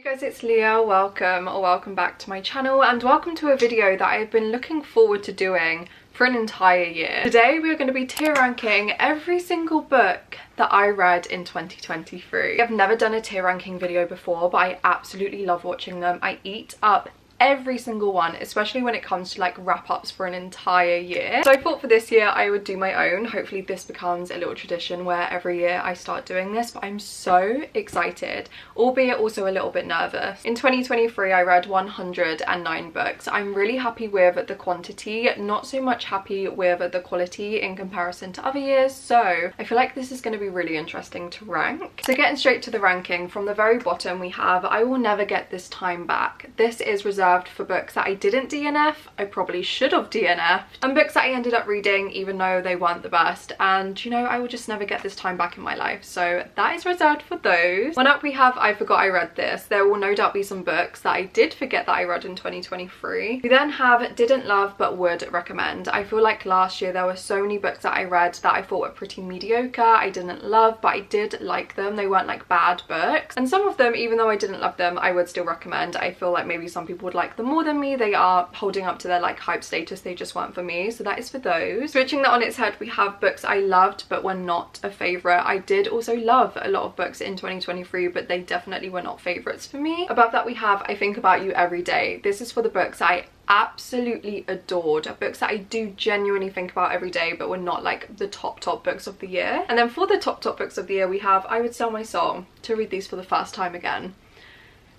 Hey guys, it's Leah. Welcome back to my channel, and welcome to a video that I've been looking forward to doing for an entire year. Today we are going to be tier ranking every single book that I read in 2023. I've never done a tier ranking video before, but I absolutely love watching them. I eat up every single one, especially when it comes to like wrap-ups for an entire year. So I thought for this year I would do my own. Hopefully this becomes a little tradition where every year I start doing this, but I'm so excited, albeit also a little bit nervous. In 2023 I read 109 books. I'm really happy with the quantity, not so much happy with the quality in comparison to other years, so I feel like this is going to be really interesting to rank. So getting straight to the ranking, from the very bottom we have I Will Never Get This Time Back. This is reserved for books that I didn't DNF, I probably should have DNF'd, and books that I ended up reading even though they weren't the best, and you know, I will just never get this time back in my life, so that is reserved for those. One up we have I Forgot I Read This. There will no doubt be some books that I did forget that I read in 2023. We then have Didn't Love But Would Recommend. I feel like last year there were so many books that I read that I thought were pretty mediocre. I didn't love, but I did like them. They weren't like bad books, and some of them, even though I didn't love them, I would still recommend. I feel like maybe some people would like them more than me. They are holding up to their like hype status, they just weren't for me, so that is for those. Switching that on its head, we have books I loved but were not a favourite. I did also love a lot of books in 2023, but they definitely were not favourites for me. Above that we have I Think About You Every Day. This is for the books I absolutely adored, books that I do genuinely think about every day but were not like the top books of the year. And then for the top books of the year we have I Would Sell My Soul. To read these for the first time again,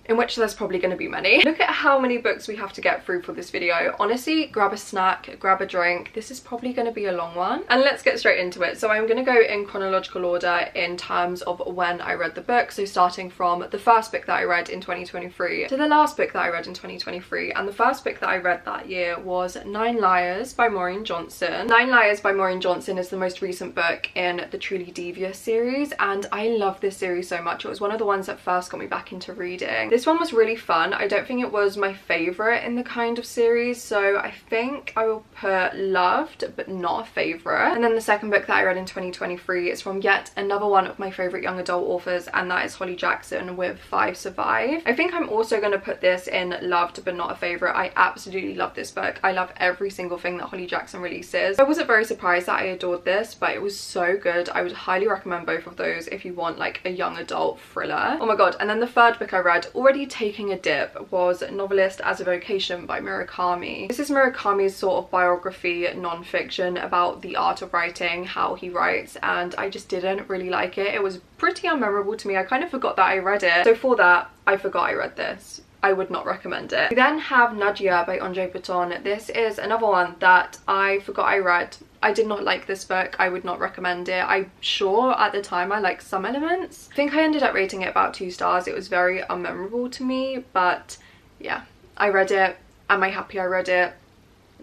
in which there's probably going to be many. Look at how many books we have to get through for this video. Honestly, grab a snack, grab a drink. This is probably going to be a long one. And let's get straight into it. So I'm going to go in chronological order in terms of when I read the book. So starting from the first book that I read in 2023 to the last book that I read in 2023. And the first book that I read that year was 9 Liars by Maureen Johnson. 9 Liars by Maureen Johnson is the most recent book in the Truly Devious series, and I love this series so much. It was one of the ones that first got me back into reading. This one was really fun. I don't think it was my favourite in the kind of series, so I think I will put loved but not a favourite. And then the second book that I read in 2023 is from yet another one of my favourite young adult authors, and that is Holly Jackson with 5 Survive. I think I'm also going to put this in loved but not a favourite. I absolutely love this book. I love every single thing that Holly Jackson releases. I wasn't very surprised that I adored this, but it was so good. I would highly recommend both of those if you want like a young adult thriller. Oh my god. And then the third book I read, already taking a dip, was Novelist as a Vocation by Murakami. This is Murakami's sort of biography non-fiction about the art of writing, how he writes, and I just didn't really like it. It was pretty unmemorable to me. I kind of forgot that I read it. So for that, I forgot I read this. I would not recommend it. We then have Nadia by Andre Breton. This is another one that I forgot I read. I did not like this book. I would not recommend it. I'm sure at the time I liked some elements. I think I ended up rating it about 2 stars. It was very unmemorable to me, but yeah, I read it. Am I happy I read it?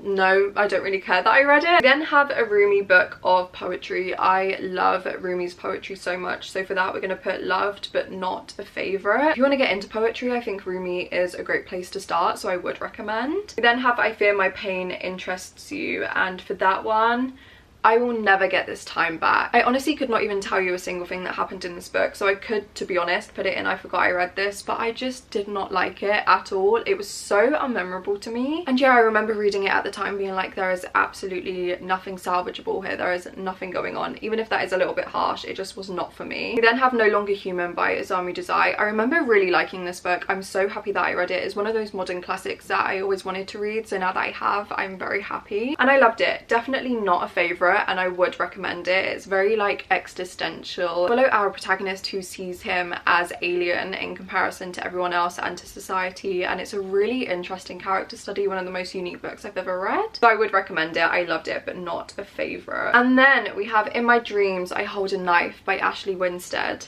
No, I don't really care that I read it. We then have a Rumi book of poetry. I love Rumi's poetry so much, so for that we're going to put loved but not a favourite. If you want to get into poetry, I think Rumi is a great place to start, so I would recommend. We then have I Fear My Pain Interests You, and for that one, I Will Never Get This Time Back. I honestly could not even tell you a single thing that happened in this book, so I could, to be honest, put it in I Forgot I Read This, but I just did not like it at all. It was so unmemorable to me. And yeah, I remember reading it at the time being like, there is absolutely nothing salvageable here. There is nothing going on. Even if that is a little bit harsh, it just was not for me. We then have No Longer Human by Isamu Dazai. I remember really liking this book. I'm so happy that I read it. It's one of those modern classics that I always wanted to read, so now that I have, I'm very happy. And I loved it. Definitely not a favourite, and I would recommend it. It's very like existential. Follow our protagonist who sees him as alien in comparison to everyone else and to society, and it's a really interesting character study, one of the most unique books I've ever read, so I would recommend it. I loved it but not a favourite. And then we have In My Dreams I Hold a Knife by Ashley Winstead.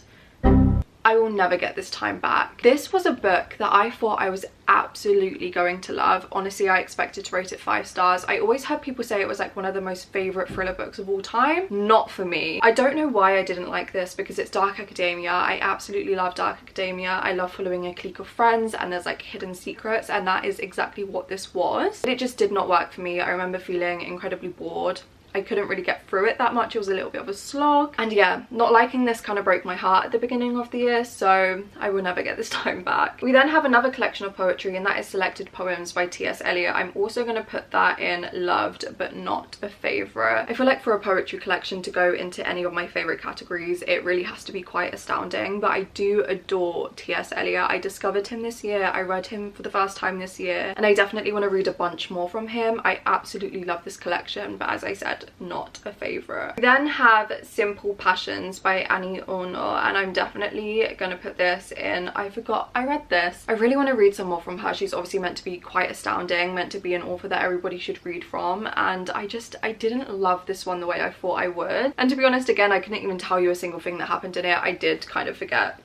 I Will Never Get This Time Back. This was a book that I thought I was absolutely going to love. Honestly, I expected to rate it 5 stars. I always heard people say it was like one of the most favourite thriller books of all time. Not for me. I don't know why I didn't like this, because it's dark academia. I absolutely love dark academia. I love following a clique of friends and there's like hidden secrets, and that is exactly what this was. But it just did not work for me. I remember feeling incredibly bored. I couldn't really get through it that much. It was a little bit of a slog, and yeah, not liking this kind of broke my heart at the beginning of the year, so I will never get this time back. We then have another collection of poetry, and that is Selected Poems by T.S. Eliot. I'm also going to put that in loved but not a favourite. I feel like for a poetry collection to go into any of my favourite categories, it really has to be quite astounding, but I do adore T.S. Eliot. I discovered him this year, I read him for the first time this year, and I definitely want to read a bunch more from him. I absolutely love this collection, but as I said, not a favourite. We then have Simple Passions by Annie Ernaux, and I'm definitely gonna put this in, I forgot I read this. I really want to read some more from her. She's obviously meant to be quite astounding, meant to be an author that everybody should read from, and I didn't love this one the way I thought I would. And to be honest, again, I couldn't even tell you a single thing that happened in it. I did kind of forget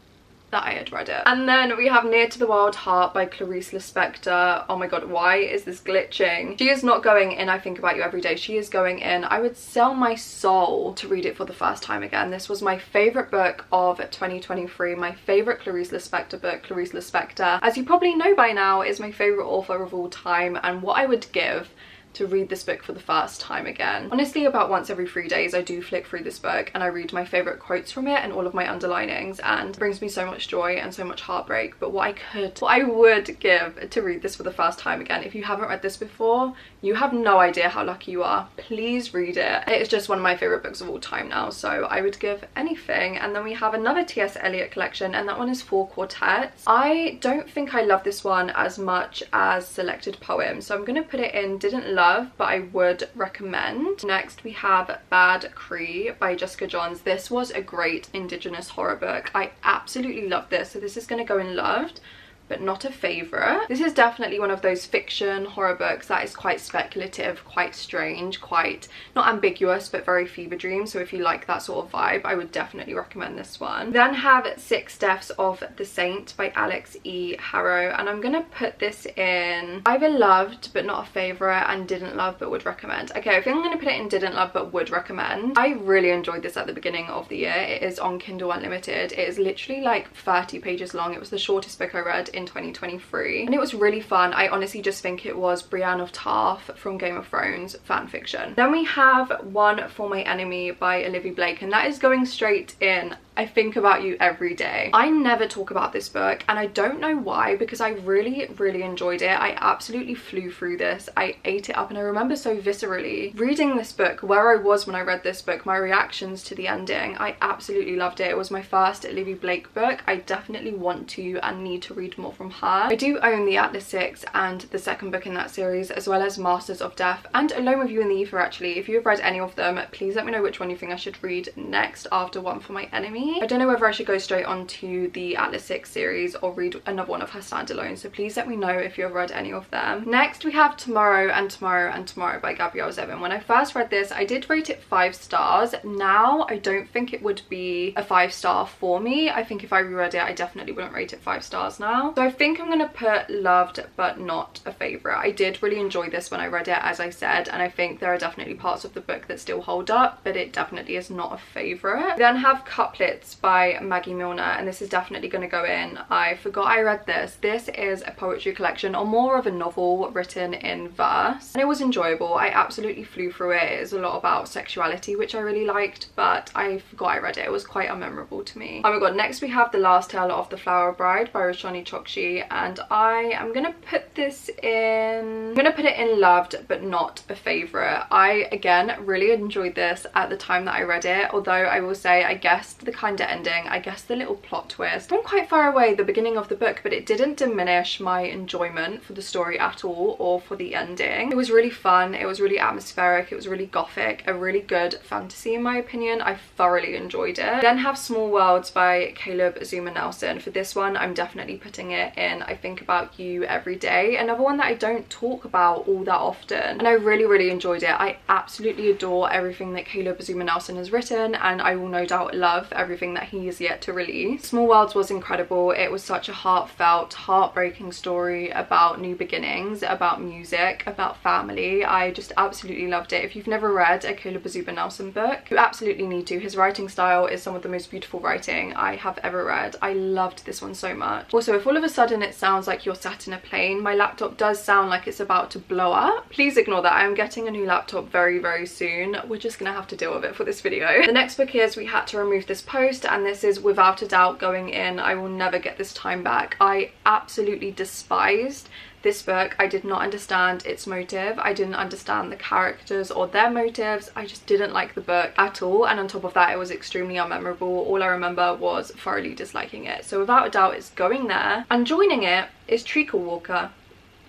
that I had read it. And then we have Near to the Wild Heart by Clarice Lispector. Oh my god, why is this glitching? She is not going in I Think About You Every Day. She is going in I would sell my soul to read it for the first time again. This was my favourite book of 2023, my favourite Clarice Lispector book. Clarice Lispector, as you probably know by now, is my favourite author of all time, and what I would give to read this book for the first time again. Honestly, about once every 3 days I do flick through this book and I read my favourite quotes from it and all of my underlinings, and it brings me so much joy and so much heartbreak. But what I would give to read this for the first time again, if you haven't read this before, you have no idea how lucky you are. Please read it. It is just one of my favourite books of all time now, so I would give anything. And then we have another T.S. Eliot collection, and that one is 4 quartets. I don't think I love this one as much as Selected Poems, so I'm going to put it in Didn't Love, but I would recommend. Next we have Bad Cree by Jessica Johns. This was a great Indigenous horror book. I absolutely loved this, so this is going to go in loved but not a favourite. This is definitely one of those fiction horror books that is quite speculative, quite strange, quite not ambiguous, but very fever dream. So if you like that sort of vibe, I would definitely recommend this one. Then have 6 Deaths of the Saint by Alex E. Harrow, and I'm gonna put this in either loved but not a favourite and didn't love but would recommend. Okay, I think I'm gonna put it in didn't love but would recommend. I really enjoyed this at the beginning of the year. It is on Kindle Unlimited. It is literally like 30 pages long. It was the shortest book I read in 2023, and it was really fun. I honestly just think it was Brienne of Tarth from Game of Thrones fan fiction. Then we have One for My Enemy by Olivia Blake, and that is going straight in I Think About You Every Day. I never talk about this book, and I don't know why, because I really enjoyed it. I absolutely flew through this. I ate it up, and I remember so viscerally reading this book, where I was when I read this book, my reactions to the ending. I absolutely loved it. It was my first Olivia Blake book. I definitely want to and need to read more from her. I do own the Atlas 6 and the second book in that series, as well as Masters of Death and Alone with You in the Ether. Actually, if you have read any of them, please let me know which one you think I should read next after One for My Enemy. I don't know whether I should go straight on to the Atlas 6 series or read another one of her standalone, so please let me know if you've read any of them. Next we have Tomorrow and Tomorrow and Tomorrow by Gabrielle Zevin. When I first read this, I did rate it 5 stars. Now I don't think it would be a 5-star for me. I think if I reread it, I definitely wouldn't rate it 5 stars now. So I think I'm gonna put loved but not a favourite. I did really enjoy this when I read it, as I said, and I think there are definitely parts of the book that still hold up, but it definitely is not a favourite. We then have Couplets by Maggie Milner, and this is definitely going to go in I Forgot I Read This. This is a poetry collection, or more of a novel written in verse, and it was enjoyable. I absolutely flew through it. It is a lot about sexuality, which I really liked, but I forgot I read it. It was quite unmemorable to me. Oh my god, next we have The Last Tale of the Flower Bride by Roshani Chokshi, and I am gonna put this in, I'm gonna put it in loved but not a favourite. I again really enjoyed this at the time that I read it, although I will say I guessed the kind of ending, I guessed the little plot twist from quite far away the beginning of the book, but it didn't diminish my enjoyment for the story at all or for the ending. It was really fun, it was really atmospheric, it was really gothic, a really good fantasy in my opinion. I thoroughly enjoyed it. Then have Small Worlds by Caleb Zuma Nelson. For this one, I'm definitely putting it in I Think About You Every Day, another one that I don't talk about all that often, and I really enjoyed it. I absolutely adore everything that Caleb Zuma Nelson has written, and I will no doubt love everything that he is yet to release. Small Worlds was incredible. It was such a heartfelt, heartbreaking story about new beginnings, about music, about family. I just absolutely loved it. If you've never read a Caleb Zuma Nelson book, you absolutely need to. His writing style is some of the most beautiful writing I have ever read. I loved this one so much. Also, if all of a sudden it sounds like you're sat in a plane. My laptop does sound like it's about to blow up. Please ignore that. I am getting a new laptop very, very soon. We're just gonna have to deal with it for this video. The next book is We Had to Remove This Post, and this is without a doubt going in. I will never get this time back. I absolutely despised this book. I did not understand its motive. I didn't understand the characters or their motives. I just didn't like the book at all, and on top of that it was extremely unmemorable. All I remember was thoroughly disliking it. So without a doubt it's going there. And joining it is Treacle Walker.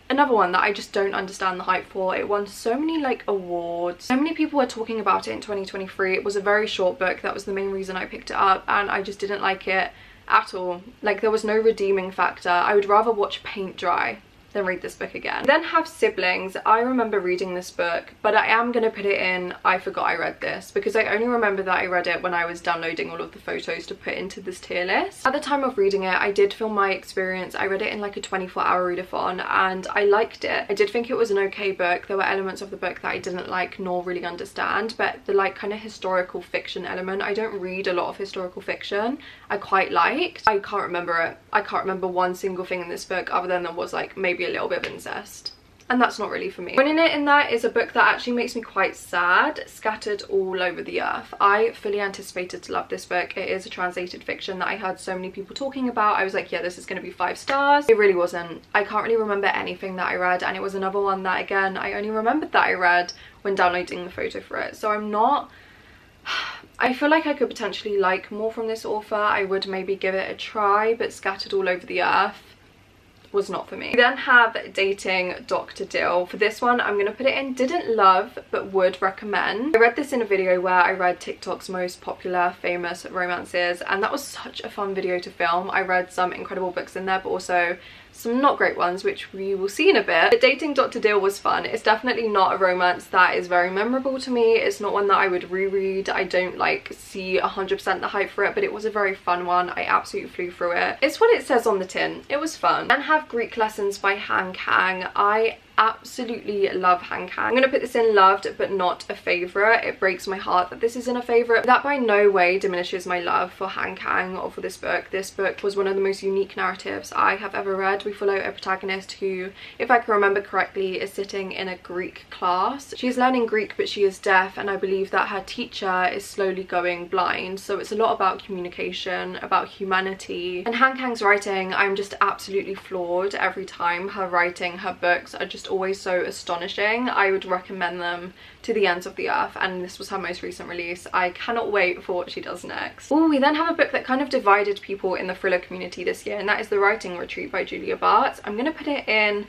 Another one that I just don't understand the hype for. It won so many like awards. So many people were talking about it in 2023. It was a very short book. That was the main reason I picked it up, and I just didn't like it at all. Like, there was no redeeming factor. I would rather watch paint dry than read this book again. Then have Siblings. I remember reading this book, but I am gonna put it in I forgot I read this, because I only remember that I read it when I was downloading all of the photos to put into this tier list. At the time of reading it, I did film my experience. I read it in like a 24-hour readathon, and I liked it. I did think it was an okay book. There were elements of the book that I didn't like nor really understand, but the like kind of historical fiction element, I don't read a lot of historical fiction, I quite liked. I can't remember it. I can't remember one single thing in this book other than there was like maybe a little bit of incest, and that's not really for me. Winning it in that is a book that actually makes me quite sad, Scattered All Over the Earth. I fully anticipated to love this book. It is a translated fiction that I heard so many people talking about. I was like, yeah, this is going to be 5 stars. It really wasn't. I can't really remember anything that I read, and it was another one that, again, I only remembered that I read when downloading the photo for it. So I'm not... I feel like I could potentially like more from this author. I would maybe give it a try, but Scattered All Over the Earth was not for me. We then have Dating Dr. Dill. For this one, I'm gonna put it in didn't love but would recommend. I read this in a video where I read TikTok's most popular famous romances, and that was such a fun video to film. I read some incredible books in there, but also some not great ones, which we will see in a bit. But Dating Dr. Dill was fun. It's definitely not a romance that is very memorable to me. It's not one that I would reread. I don't like see 100% the hype for it, but it was a very fun one. I absolutely flew through it. It's what it says on the tin. It was fun. And have Greek Lessons by Han Kang. I absolutely love Han Kang. I'm gonna put this in loved but not a favorite. It breaks my heart that this isn't a favorite. That by no way diminishes my love for Han Kang or for this book. This book was one of the most unique narratives I have ever read. We follow a protagonist who, if I can remember correctly, is sitting in a Greek class. She is learning Greek, but she is deaf, and I believe that her teacher is slowly going blind. So it's a lot about communication, about humanity. And Han Kang's writing, I'm just absolutely floored every time. Her writing, her books are just always so astonishing. I would recommend them to the ends of the earth, and this was her most recent release. I cannot wait for what she does next. Oh, we then have a book that kind of divided people in the thriller community this year, and that is The Writing Retreat by Julia Bartz. I'm gonna put it in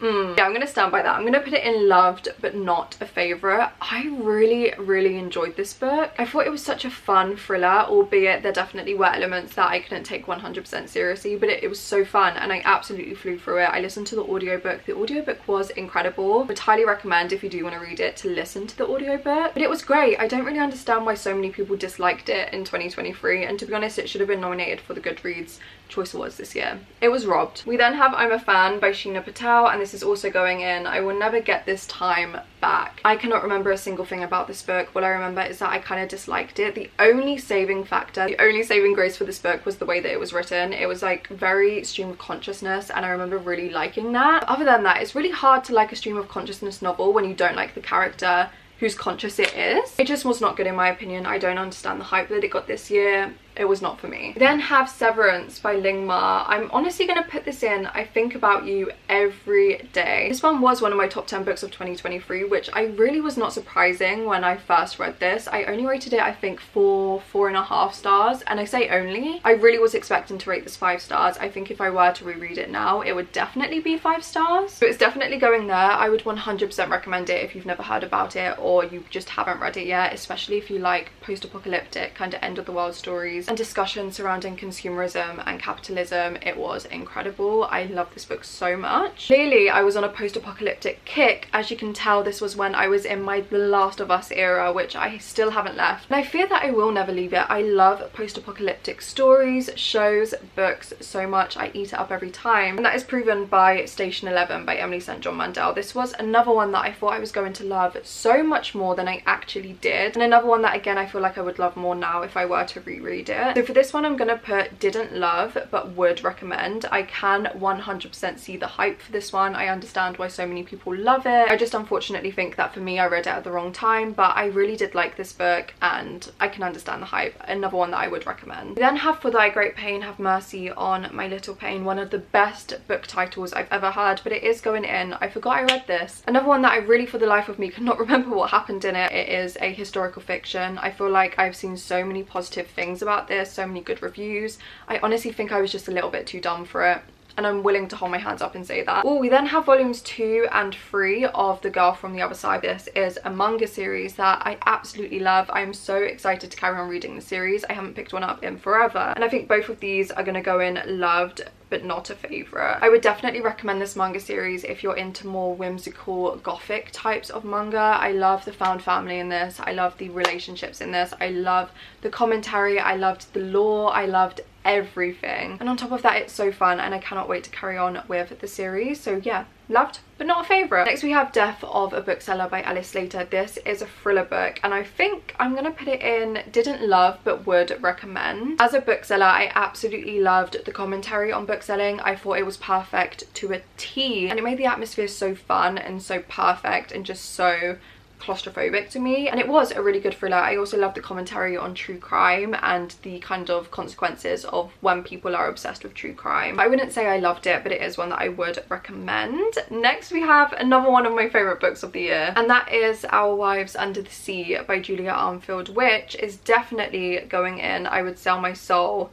yeah, I'm gonna stand by that. I'm gonna put it in loved but not a favorite. I really enjoyed this book. I thought it was such a fun thriller, albeit there definitely were elements that I couldn't take 100% seriously, but it was so fun, and I absolutely flew through it. I listened to the audiobook. The audiobook was incredible. I would highly recommend, if you do want to read it, to listen to the audiobook. But it was great. I don't really understand why so many people disliked it in 2023, and to be honest, it should have been nominated for the Goodreads Choice Awards this year. It was robbed. We then have I'm a Fan by Sheena Patel, and this is also going in I will never get this time back. I cannot remember a single thing about this book. What I remember is that I kind of disliked it. The only saving factor, the only saving grace for this book was the way that it was written. It was like very stream of consciousness, and I remember really liking that. Other than that, it's really hard to like a stream of consciousness novel when you don't like the character whose conscious it is. It just was not good in my opinion. I don't understand the hype that it got this year. It was not for me. Then have Severance by Ling Ma. I'm honestly gonna put this in I think about you every day. This one was one of my top 10 books of 2023, which I really was not surprising when I first read this. I only rated it I think 4.5 stars, and I say only. I really was expecting to rate this 5 stars. I think if I were to reread it now, it would definitely be 5 stars. So it's definitely going there. I would 100% recommend it if you've never heard about it or you just haven't read it yet, especially if you like post-apocalyptic kind of end of the world stories and discussions surrounding consumerism and capitalism. It was incredible. I love this book so much. Clearly I was on a post-apocalyptic kick. As you can tell, this was when I was in my The Last of Us era, which I still haven't left, and I fear that I will never leave it. I love post-apocalyptic stories, shows, books so much. I eat it up every time, and that is proven by Station 11 by Emily St. John Mandel. This was another one that I thought I was going to love so much more than I actually did, and another one that again I feel like I would love more now if I were to reread it. So for this one I'm gonna put didn't love but would recommend. I can 100% see the hype for this one. I understand why so many people love it. I just unfortunately think that for me I read it at the wrong time, but I really did like this book and I can understand the hype. Another one that I would recommend. We then have For Thy Great Pain Have Mercy on My Little Pain, one of the best book titles I've ever heard, but it is going in. I forgot I read this. Another one that I really for the life of me cannot remember what happened in it. It is a historical fiction. I feel like I've seen so many positive things about this, so many good reviews. I honestly think I was just a little bit too dumb for it, and I'm willing to hold my hands up and say that. Oh, we then have volumes 2 and 3 of The Girl from the Other Side. This is a manga series that I absolutely love. I'm so excited to carry on reading the series. I haven't picked one up in forever, and I think both of these are going to go in loved but not a favourite. I would definitely recommend this manga series if you're into more whimsical gothic types of manga. I love the found family in this. I love the relationships in this. I love the commentary. I loved the lore. I loved everything, and on top of that it's so fun, and I cannot wait to carry on with the series. So yeah, loved but not a favourite. Next we have Death of a Bookseller by Alice Slater. This is a thriller book, and I think I'm gonna put it in didn't love but would recommend. As a bookseller, I absolutely loved the commentary on bookselling. I thought it was perfect to a T, and it made the atmosphere so fun and so perfect and just so claustrophobic to me, and it was a really good thriller. I also love the commentary on true crime and the kind of consequences of when people are obsessed with true crime. I wouldn't say I loved it, but it is one that I would recommend. Next we have another one of my favourite books of the year, and that is Our Wives Under the Sea by Julia Armfield, which is definitely going in. I would sell my soul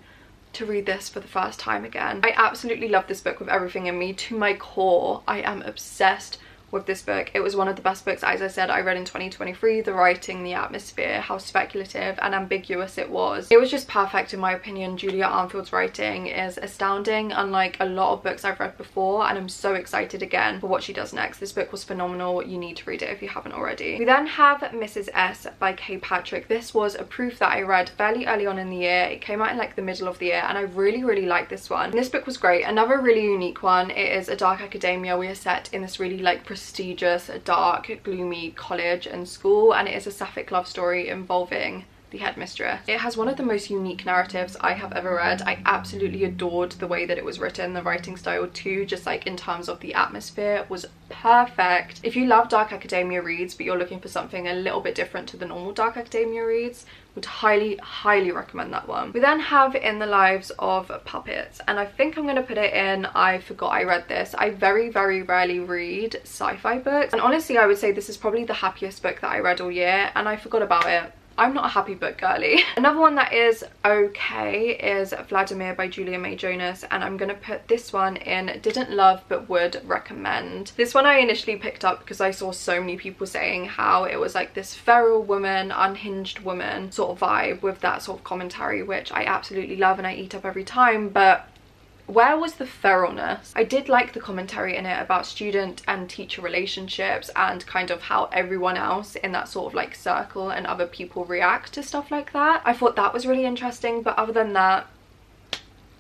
to read this for the first time again. I absolutely love this book with everything in me. To my core, I am obsessed with this book. It was one of the best books, as I said, I read in 2023. The writing, the atmosphere, how speculative and ambiguous it was. It was just perfect in my opinion. Julia Armfield's writing is astounding, unlike a lot of books I've read before, and I'm so excited again for what she does next. This book was phenomenal. You need to read it if you haven't already. We then have Mrs. S by Kay Patrick. This was a proof that I read fairly early on in the year. It came out in like the middle of the year, and I really liked this one. And this book was great. Another really unique one. It is a dark academia. We are set in this really like prestigious, dark, gloomy college and school, and it is a sapphic love story involving the headmistress. It has one of the most unique narratives I have ever read. I absolutely adored the way that it was written, the writing style too, just like in terms of the atmosphere was perfect. If you love dark academia reads but you're looking for something a little bit different to the normal dark academia reads, would highly recommend that one. We then have In the Lives of Puppets, and I think I'm gonna put it in I forgot I read this. I very rarely read sci-fi books, and honestly I would say this is probably the happiest book that I read all year, and I forgot about it. I'm not a happy book girly. Another one that is okay is Vladimir by Julia May Jonas, and I'm gonna put this one in didn't love but would recommend. This one I initially picked up because I saw so many people saying how it was like this feral woman, unhinged woman sort of vibe with that sort of commentary, which I absolutely love and I eat up every time, but where was the feralness? I did like the commentary in it about student and teacher relationships and kind of how everyone else in that sort of like circle and other people react to stuff like that. I thought that was really interesting, but other than that,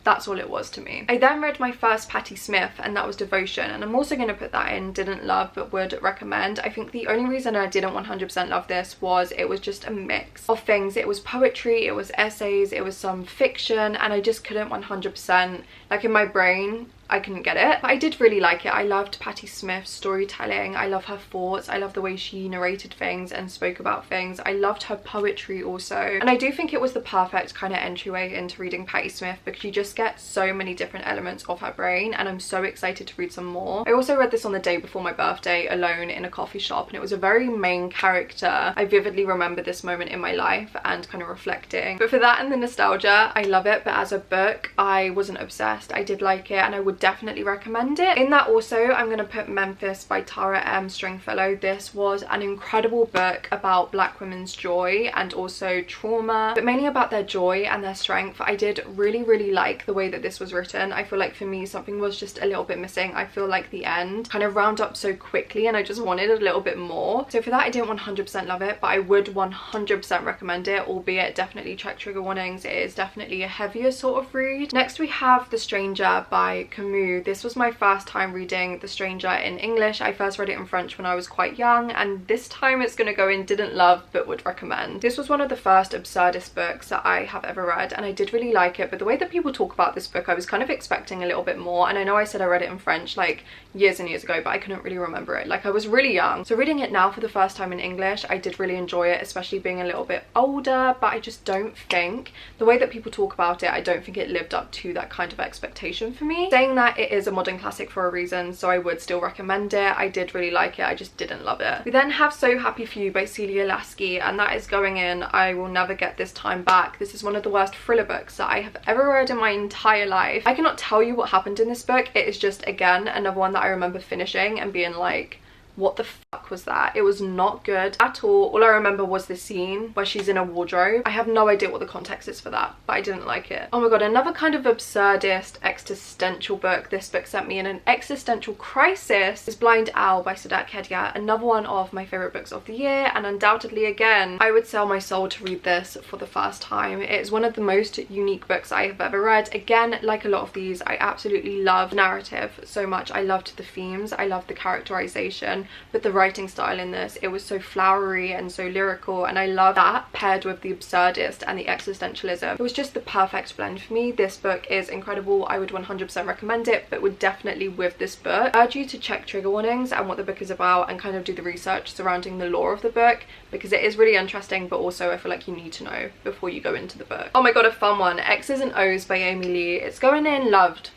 that's all it was to me. I then read my first Patti Smith, and that was Devotion, and I'm also going to put that in didn't love but would recommend. I think the only reason I didn't 100% love this was it was just a mix of things. It was poetry, it was essays, it was some fiction, and I just couldn't 100%, like in my brain, I couldn't get it. But I did really like it. I loved Patti Smith's storytelling. I love her thoughts. I love the way she narrated things and spoke about things. I loved her poetry also. And I do think it was the perfect kind of entryway into reading Patti Smith, because you just get so many different elements of her brain, and I'm so excited to read some more. I also read this on the day before my birthday alone in a coffee shop, and it was a very main character. I vividly remember this moment in my life and kind of reflecting. But for that and the nostalgia, I love it. But as a book, I wasn't obsessed. I did like it, and I would definitely recommend it. In that also, I'm going to put Memphis by Tara M. Stringfellow. This was an incredible book about black women's joy and also trauma, but mainly about their joy and their strength. I did really like the way that this was written. I feel like for me something was just a little bit missing. I feel like the end kind of round up so quickly and I just wanted a little bit more. So for that I didn't 100% love it, but I would 100% recommend it, albeit definitely check trigger warnings. It is definitely a heavier sort of read. Next we have The Stranger by Camus. This was my first time reading The Stranger in English. I first read it in French when I was quite young, and this time it's going to go in didn't love but would recommend. This was one of the first absurdist books that I have ever read, and I did really like it, but the way that people talk about this book, I was kind of expecting a little bit more. And I know I said I read it in French like years and years ago, but I couldn't really remember it. Like, I was really young. So reading it now for the first time in English, I did really enjoy it, especially being a little bit older, but I just don't think the way that people talk about it, I don't think it lived up to that kind of expectation for me. Saying that, it is a modern classic for a reason, so I would still recommend it. I did really like it, I just didn't love it. We then have So Happy For You by Celia Lasky, and that is going in I Will Never Get This Time Back. This is one of the worst thriller books that I have ever read in my entire life. I cannot tell you what happened in this book. It is just, again, another one that I remember finishing and being like, what the fuck was that? It was not good at all. I remember was the scene where she's in a wardrobe. I have no idea what the context is for that, but I didn't like it. Oh my god, another kind of absurdist existential book this book sent me in an existential crisis is Blind Owl by Sadat Kedia, another one of my favorite books of the year, and undoubtedly, again, I would sell my soul to read this for the first time. It is one of the most unique books I have ever read. Again, like a lot of these, I absolutely love narrative so much. I loved the themes, I loved the characterization, but the writing style in this, it was so flowery and so lyrical, and I love that paired with the absurdist and the existentialism. It was just the perfect blend for me. This book is incredible. I would 100% recommend it, but would definitely, with this book, urge you to check trigger warnings and what the book is about, and kind of do the research surrounding the lore of the book, because it is really interesting, but also I feel like you need to know before you go into the book. Oh my god, a fun one, X's and O's by Amy Lee. It's going in loved,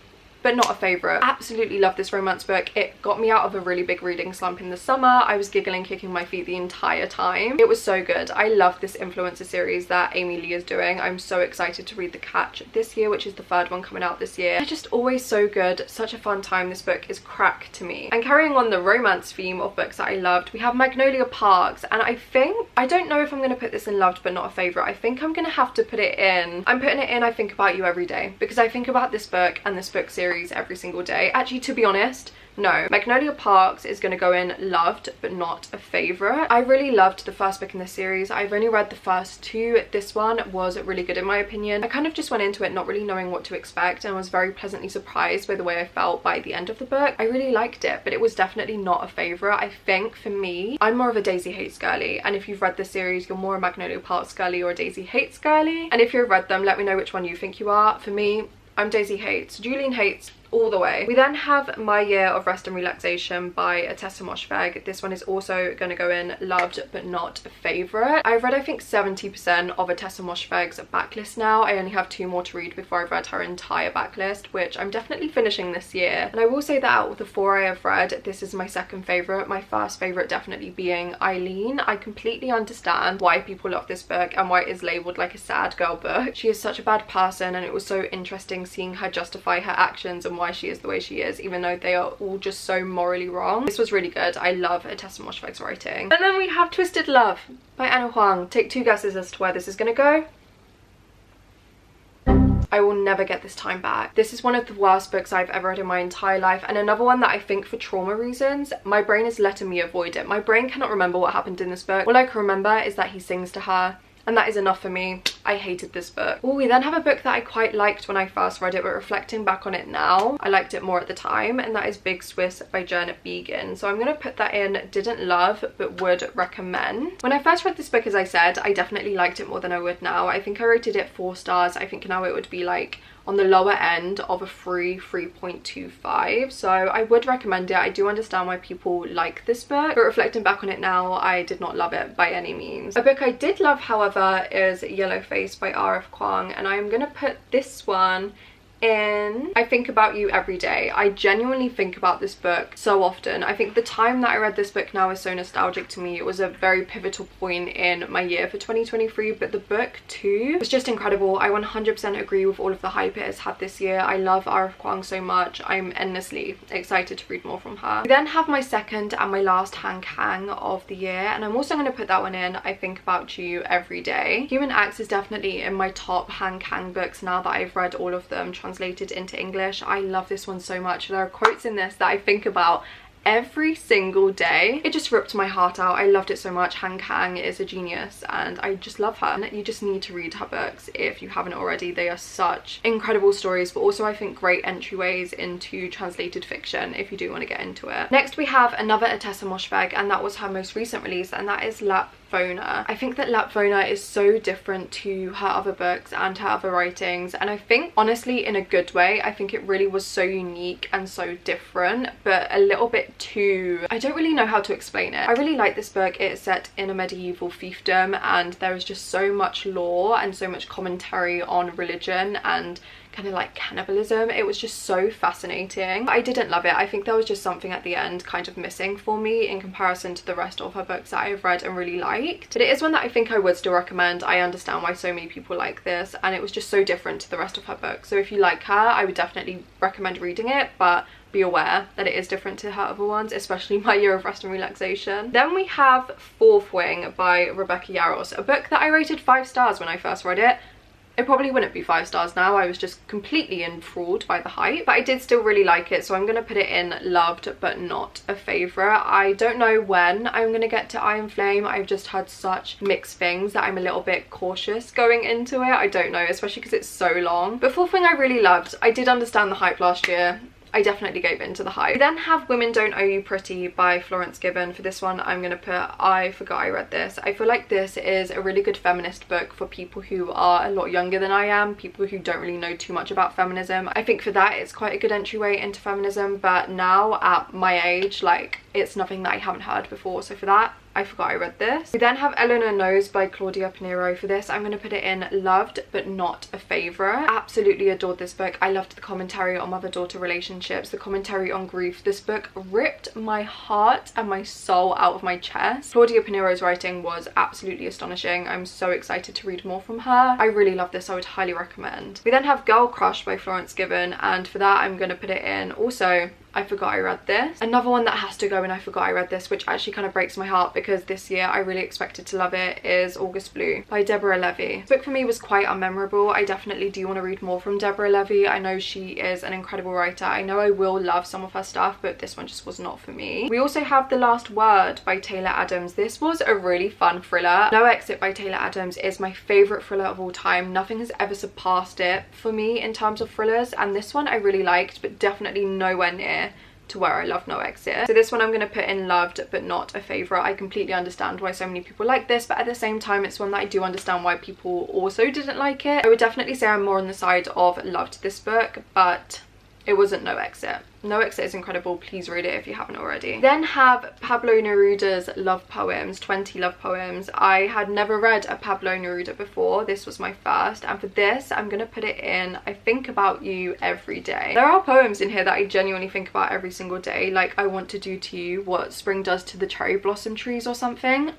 but not a favourite. Absolutely love this romance book. It got me out of a really big reading slump in the summer. I was giggling, kicking my feet the entire time. It was so good. I love this influencer series that Amy Lee is doing. I'm so excited to read The Catch this year, which is the third one coming out this year. They're just always so good. Such a fun time. This book is crack to me. And carrying on the romance theme of books that I loved, we have Magnolia Parks, and I don't know if I'm going to put this in loved but not a favourite. I think I'm going to have to put it in. I'm putting it in I Think About You every day, because I think about this book and this book series every single day. Actually, to be honest, no. Magnolia Parks is going to go in loved but not a favourite. I really loved the first book in this series. I've only read the first two. This one was really good in my opinion. I kind of just went into it not really knowing what to expect, and was very pleasantly surprised by the way I felt by the end of the book. I really liked it, but it was definitely not a favourite. I think for me, I'm more of a Daisy Hates girly, and if you've read this series, you're more a Magnolia Parks girly or a Daisy Hates girly. And if you've read them, let me know which one you think you are. For me, I'm Daisy Hates. Julian Hates all the way. We then have My Year of Rest and Relaxation by Tessa Moshfegh. This one is also going to go in loved but not a favourite. I've read I think 70% of Tessa Moshfegh's backlist now. I only have 2 more to read before I've read her entire backlist, which I'm definitely finishing this year. And I will say that out of the 4 I have read, this is my second favourite. My first favourite definitely being Eileen. I completely understand why people love this book and why it is labelled like a sad girl book. She is such a bad person, and it was so interesting seeing her justify her actions and why she is the way she is, even though they are all just so morally wrong. This was really good. I love Tessa Moshfegh's writing. And then we have Twisted Love by Anna Huang. Take 2 guesses as to where this is going to go. I Will Never Get This Time Back. This is one of the worst books I've ever read in my entire life, and another one that I think for trauma reasons, my brain is letting me avoid it. My brain cannot remember what happened in this book. All I can remember is that he sings to her, and that is enough for me. I hated this book. Oh, we then have a book that I quite liked when I first read it, but reflecting back on it now, I liked it more at the time, and that is Big Swiss by Janet Began. So I'm going to put that in didn't love but would recommend. When I first read this book, as I said, I definitely liked it more than I would now. I think I rated it 4 stars. I think now it would be like on the lower end of a 3.25, so I would recommend it. I do understand why people like this book, but reflecting back on it now, I did not love it by any means. A book I did love, however, is Yellow Face by R.F. Kuang, and I'm gonna put this one in I Think About You Every Day. I genuinely think about this book so often. I think the time that I read this book now is so nostalgic to me. It was a very pivotal point in my year for 2023, but the book too was just incredible. I 100% agree with all of the hype it has had this year. I love R.F. Kuang so much. I'm endlessly excited to read more from her. We then have my second and my last hang of the year, and I'm also going to put that one in I Think About You Every Day. Human Acts is definitely in my top hang books now that I've read all of them translated into English. I love this one so much. There are quotes in this that I think about every single day. It just ripped my heart out. I loved it so much. Han Kang is a genius and I just love her. And you just need to read her books if you haven't already. They are such incredible stories, but also I think great entryways into translated fiction if you do want to get into it. Next we have another Atessa Moshfegh, and that was her most recent release, and that is Lapvona. I think that Lapvona is so different to her other books and her other writings, and I think honestly in a good way. I think it really was so unique and so different, but a little bit too, I don't really know how to explain it. I really like this book. It's set in a medieval fiefdom and there is just so much lore and so much commentary on religion and kind of like cannibalism. It was just so fascinating. I didn't love it. I think there was just something at the end kind of missing for me in comparison to the rest of her books that I've read and really liked. But it is one that I think I would still recommend. I understand why so many people like this, and it was just so different to the rest of her books. So if you like her, I would definitely recommend reading it, but be aware that it is different to her other ones, especially My Year of Rest and Relaxation. Then we have Fourth Wing by Rebecca Yarros, a book that I rated 5 stars when I first read it. It probably wouldn't be 5 stars now. I was just completely enthralled by the hype, but I did still really like it, so I'm going to put it in loved but not a favourite. I don't know when I'm going to get to Iron Flame. I've just heard such mixed things that I'm a little bit cautious going into it. I don't know, especially because it's so long. But Fourth Wing I really loved. I did understand the hype last year. I definitely gave in to the hype. We then have Women Don't Owe You Pretty by Florence Given. For this one, I'm going to put I Forgot I Read This. I feel like this is a really good feminist book for people who are a lot younger than I am, people who don't really know too much about feminism. I think for that, it's quite a good entryway into feminism, but now at my age, like, it's nothing that I haven't heard before. So for that, I Forgot I Read This. We then have Eleanor Knows by Claudia Pinheiro. For this, I'm going to put it in loved but not a favourite. Absolutely adored this book. I loved the commentary on mother-daughter relationships, the commentary on grief. This book ripped my heart and my soul out of my chest. Claudia Pinheiro's writing was absolutely astonishing. I'm so excited to read more from her. I really love this. I would highly recommend. We then have Girl Crush by Florence Given, and for that I'm going to put it in also I Forgot I Read This. Another one that has to go in I Forgot I Read This, which actually kind of breaks my heart because this year I really expected to love it, is August Blue by Deborah Levy. This book for me was quite unmemorable. I definitely do want to read more from Deborah Levy. I know she is an incredible writer. I know I will love some of her stuff, but this one just was not for me. We also have The Last Word by Taylor Adams. This was a really fun thriller. No Exit by Taylor Adams is my favourite thriller of all time. Nothing has ever surpassed it for me in terms of thrillers, and this one I really liked, but definitely nowhere near to where I love No Exit. So this one I'm going to put in loved but not a favourite. I completely understand why so many people like this, but at the same time it's one that I do understand why people also didn't like it. I would definitely say I'm more on the side of loved this book, but it wasn't No Exit. No Exit is incredible. Please read it if you haven't already. Then have Pablo Neruda's love poems, 20 love poems. I had never read a Pablo Neruda before. This was my first, and for this I'm gonna put it in I think about you every day. There are poems in here that I genuinely think about every single day, like I want to do to you what spring does to the cherry blossom trees or something.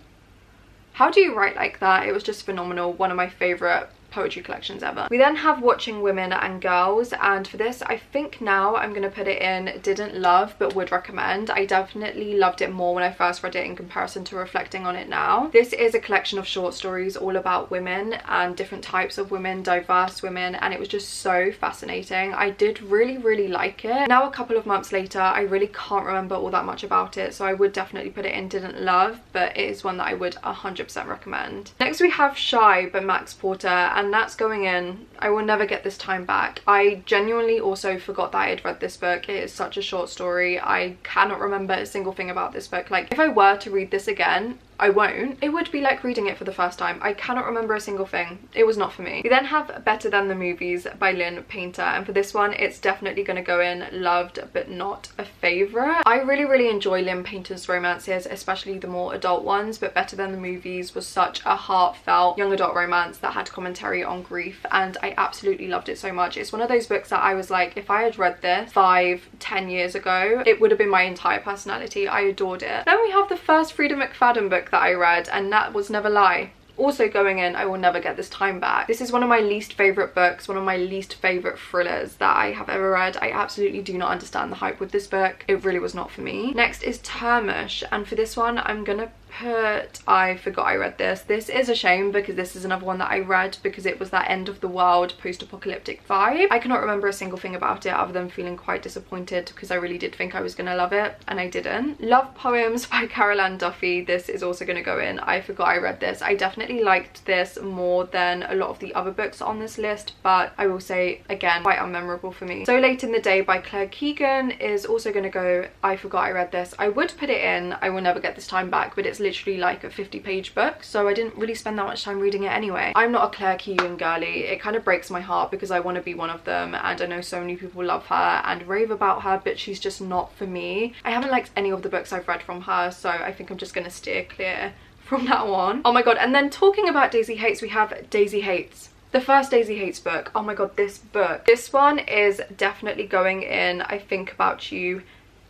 How do you write like that? It was just phenomenal. One of my favourite poetry collections ever. We then have Watching Women and Girls, and for this I think now I'm gonna put it in didn't love but would recommend. I definitely loved it more when I first read it in comparison to reflecting on it now. This is a collection of short stories all about women and different types of women, diverse women, and it was just so fascinating. I did really like it. Now a couple of months later I really can't remember all that much about it, so I would definitely put it in didn't love, but it is one that I would 100% recommend. Next we have Shy by Max Porter, and that's going in I Will Never Get This Time Back. I genuinely also forgot that I had read this book. It is such a short story. I cannot remember a single thing about this book. Like, if I were to read this again, I won't. It would be like reading it for the first time. I cannot remember a single thing. It was not for me. We then have Better Than the Movies by Lynn Painter, and for this one it's definitely going to go in loved but not a favourite. I really enjoy Lynn Painter's romances, especially the more adult ones, but Better Than the Movies was such a heartfelt young adult romance that had commentary on grief, and I absolutely loved it so much. It's one of those books that I was like, if I had read this 5-10 years ago, it would have been my entire personality. I adored it. Then we have the first Frida McFadden book that I read, and that was Never Lie. Also going in I Will Never Get This Time Back. This is one of my least favourite books, one of my least favourite thrillers that I have ever read. I absolutely do not understand the hype with this book. It really was not for me. Next is Turmish, and for this one I'm gonna put I Forgot I Read This. This is a shame because this is another one that I read because it was that end of the world post-apocalyptic vibe. I cannot remember a single thing about it other than feeling quite disappointed because I really did think I was gonna love it and I didn't. Love Poems by Carol Ann Duffy. This is also gonna go in I Forgot I Read This. I definitely liked this more than a lot of the other books on this list, but I will say again, quite unmemorable for me. So Late in the Day by Claire Keegan is also gonna go I Forgot I Read This. I would put it in I Will Never Get This Time Back, but it's literally like a 50-page book, so I didn't really spend that much time reading it anyway. I'm not a Claire Keegan girly. It kind of breaks my heart because I want to be one of them, and I know so many people love her and rave about her, but she's just not for me. I haven't liked any of the books I've read from her, so I think I'm just gonna steer clear from that one. Oh my god, and then talking about Daisy Hates, we have Daisy Hates. The first Daisy Hates book. Oh my god, this book. This one is definitely going in I Think About You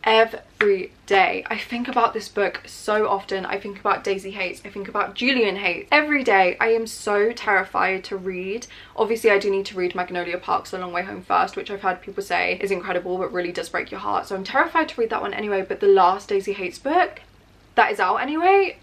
every day. I think about this book so often. I think about Daisy Hates, I think about Julian Hates every day. I am so terrified to read. Obviously I do need to read Magnolia Park's The Long Way Home first, which I've heard people say is incredible but really does break your heart, so I'm terrified to read that one anyway. But the last Daisy Hates book that is out anyway,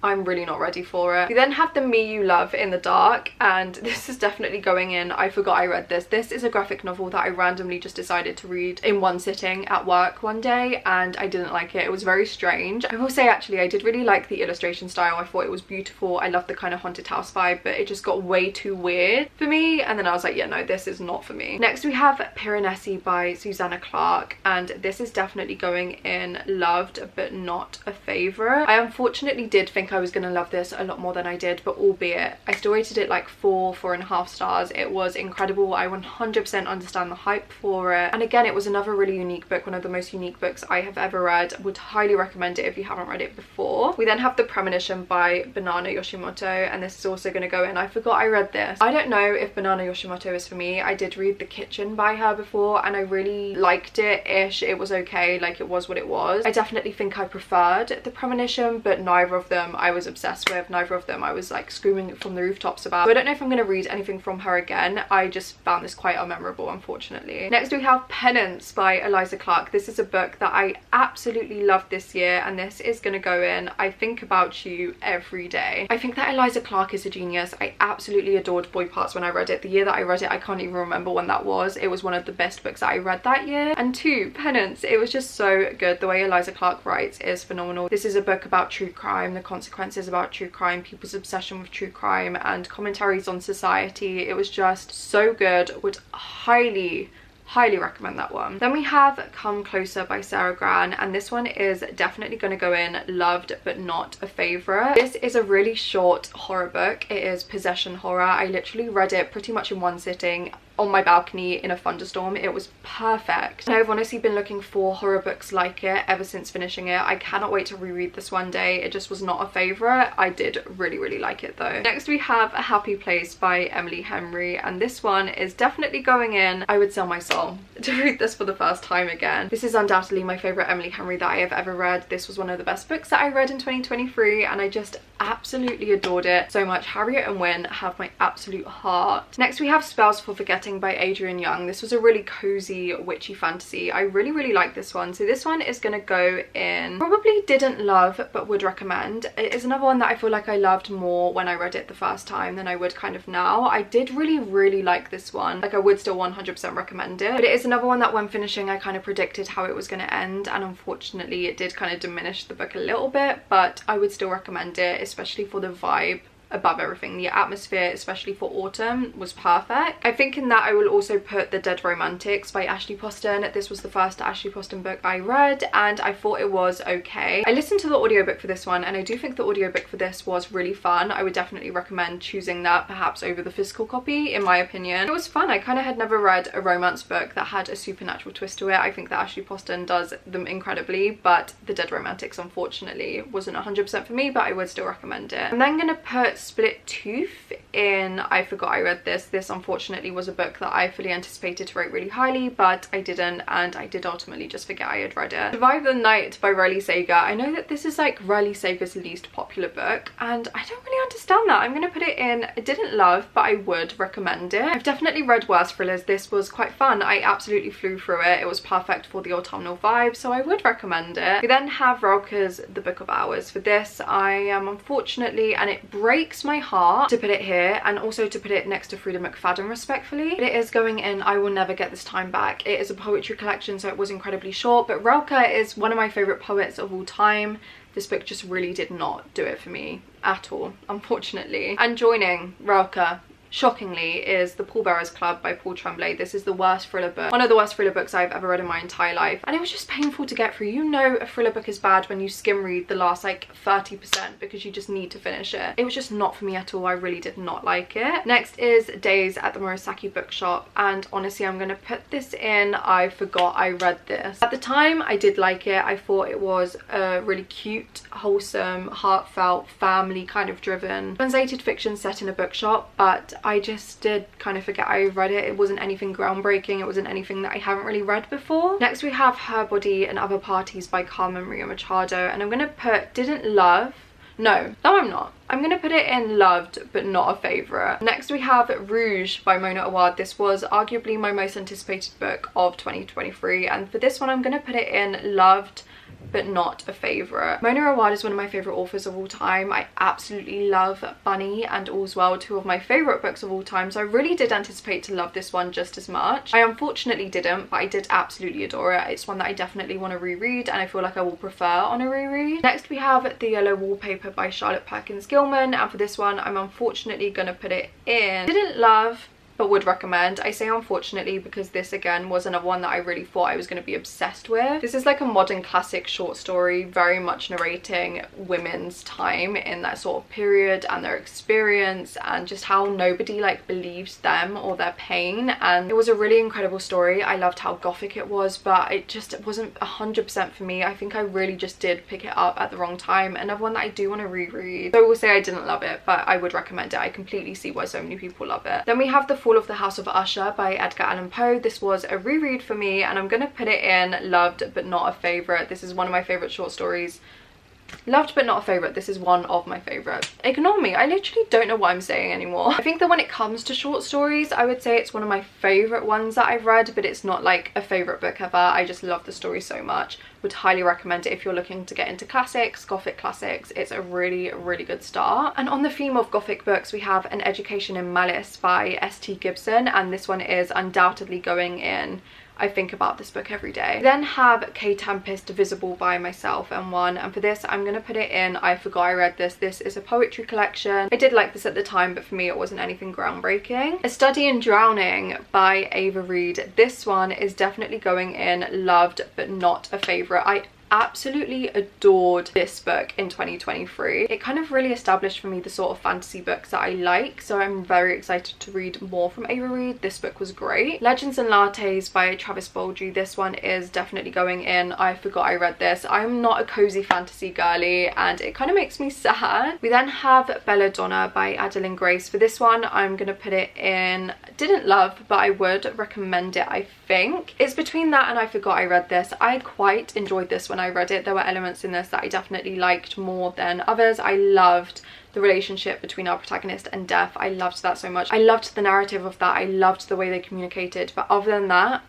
I'm really not ready for it. We then have The Me You Love in the Dark, and this is definitely going in I Forgot I Read This. This is a graphic novel that I randomly just decided to read in one sitting at work one day, and I didn't like it. It was very strange. I will say actually I did really like the illustration style. I thought it was beautiful. I loved the kind of haunted house vibe, but it just got way too weird for me, and then I was like, yeah, no, this is not for me. Next we have Piranesi by Susanna Clarke, and this is definitely going in loved but not a favourite. I unfortunately did think I was gonna love this a lot more than I did, but albeit I still rated it like 4.5 stars. It was incredible. I 100% understand the hype for it, and again, it was another really unique book, one of the most unique books I have ever read. Would highly recommend it if you haven't read it before. We then have The Premonition by Banana Yoshimoto, and this is also going to go in I Forgot I Read This. I don't know if Banana Yoshimoto is for me. I did read The Kitchen by her before and I really liked it-ish. It was okay, like it was what it was. I definitely think I preferred The Premonition, but neither of them I was obsessed with. Neither of them I was like screaming from the rooftops about. So I don't know if I'm going to read anything from her again. I just found this quite unmemorable, unfortunately. Next we have Penance by Eliza Clark. This is a book that I absolutely loved this year, and this is going to go in I Think About You every day. I think that Eliza Clark is a genius. I absolutely adored Boy Parts when I read it. The year that I read it, I can't even remember when that was. It was one of the best books that I read that year. And two, Penance, it was just so good. The way Eliza Clark writes is phenomenal. This is a book about true crime, the consequences about true crime, people's obsession with true crime, and commentaries on society. It was just so good. Would highly recommend that one. Then we have Come Closer by Sarah Gran, and this one is definitely going to go in loved but not a favorite. This is a really short horror book. It is possession horror. I literally read it pretty much in one sitting on my balcony in a thunderstorm. It was perfect. And I've honestly been looking for horror books like it ever since finishing it. I cannot wait to reread this one day. It just was not a favorite. I did really like it though. Next we have A Happy Place by Emily Henry, and this one is definitely going in I would sell my soul to read this for the first time again. This is undoubtedly my favorite Emily Henry that I have ever read. This was one of the best books that I read in 2023, and I just absolutely adored it so much. Harriet and Wynne have my absolute heart. Next we have Spells for Forgetting by Adrian Young. This was a really cozy witchy fantasy. I really like this one. So this one is going to go in probably didn't love but would recommend. It is another one that I feel like I loved more when I read it the first time than I would kind of now. I did really like this one. Like I would still 100% recommend it, but it is another one that when finishing I kind of predicted how it was going to end, and unfortunately it did kind of diminish the book a little bit, but I would still recommend it, especially for the vibe above everything. The atmosphere, especially for autumn, was perfect. I think in that I will also put The Dead Romantics by Ashley Poston. This was the first Ashley Poston book I read, and I thought it was okay. I listened to the audiobook for this one, and I do think the audiobook for this was really fun. I would definitely recommend choosing that perhaps over the physical copy, in my opinion. It was fun. I kind of had never read a romance book that had a supernatural twist to it. I think that Ashley Poston does them incredibly, but The Dead Romantics unfortunately wasn't 100% for me, but I would still recommend it. I'm then going to put Split Tooth in I Forgot I Read This. This unfortunately was a book that I fully anticipated to rate really highly, but I didn't, and I did ultimately just forget I had read it. Survive the Night by Riley Sager. I know that this is like Riley Sager's least popular book, and I don't really understand that. I'm gonna put it in I didn't love, but I would recommend it. I've definitely read worse thrillers. This was quite fun. I absolutely flew through it. It was perfect for the autumnal vibe, so I would recommend it. We then have Rilke's The Book of Hours. For this, I am unfortunately, and it breaks my heart to put it here and also to put it next to Frida McFadden respectfully, but it is going in I Will Never Get This Time Back. It is a poetry collection, so it was incredibly short, but Rilke is one of my favourite poets of all time. This book just really did not do it for me at all, unfortunately. And joining Rilke, shockingly, is The Pallbearers Club by Paul Tremblay. This is the worst thriller book, one of the worst thriller books I've ever read in my entire life, and it was just painful to get through. You know a thriller book is bad when you skim read the last like 30% because you just need to finish it. It was just not for me at all. I really did not like it. Next is Days at the Murasaki Bookshop, and honestly I'm gonna put this in I Forgot I Read This. At the time I did like it. I thought it was a really cute, wholesome, heartfelt, family kind of driven translated fiction set in a bookshop, but I just did kind of forget I read it. It wasn't anything groundbreaking. It wasn't anything that I haven't really read before. Next we have Her Body and Other Parties by Carmen Maria Machado, and I'm gonna put didn't love. No, I'm not. I'm gonna put it in loved but not a favourite. Next we have Rouge by Mona Awad. This was arguably my most anticipated book of 2023, and for this one I'm gonna put it in loved but not a favourite. Mona Awad is one of my favourite authors of all time. I absolutely love Bunny and All's Well, two of my favourite books of all time, so I really did anticipate to love this one just as much. I unfortunately didn't, but I did absolutely adore it. It's one that I definitely want to reread, and I feel like I will prefer on a reread. Next we have The Yellow Wallpaper by Charlotte Perkins Gilman, and for this one I'm unfortunately going to put it in didn't love but would recommend. I say unfortunately because this again was another one that I really thought I was going to be obsessed with. This is like a modern classic short story, very much narrating women's time in that sort of period and their experience and just how nobody like believes them or their pain, and it was a really incredible story. I loved how gothic it was, but it just wasn't 100% for me. I think I really just did pick it up at the wrong time. Another one that I do want to reread. So I will say I didn't love it, but I would recommend it. I completely see why so many people love it. Then we have The Fall of the House of Usher by Edgar Allan Poe. This was a reread for me, and I'm gonna put it in loved but not a favorite. This is one of my favorite short stories. Loved but not a favorite. This is one of my favorites. Ignore me, I literally don't know what I'm saying anymore. I think that when it comes to short stories, I would say it's one of my favorite ones that I've read, but it's not like a favorite book ever. I just love the story so much. Would highly recommend it if you're looking to get into classics, gothic classics. It's a really good start. And on the theme of gothic books, we have An Education in Malice by S.T. Gibson, and this one is undoubtedly going in I think about this book every day. We then have K Tempest Visible by Myself and One, and for this I'm gonna put it in I Forgot I Read This. This is a poetry collection. I did like this at the time, but for me it wasn't anything groundbreaking. A Study in Drowning by Ava Reid. This one is definitely going in loved but not a favorite. I absolutely adored this book in 2023. It kind of really established for me the sort of fantasy books that I like, so I'm very excited to read more from Ava Reid. This book was great. Legends and Lattes by Travis Baldry. This one is definitely going in I Forgot I Read This. I'm not a cozy fantasy girly and it kind of makes me sad. We then have Belladonna by Adeline Grace. For this one I'm gonna put it in didn't love, but I would recommend it. I think it's between that and I Forgot I Read This. I quite enjoyed this when I read it. There were elements in this that I definitely liked more than others. I loved the relationship between our protagonist and Death. I loved that so much. I loved the narrative of that. I loved the way they communicated, but other than that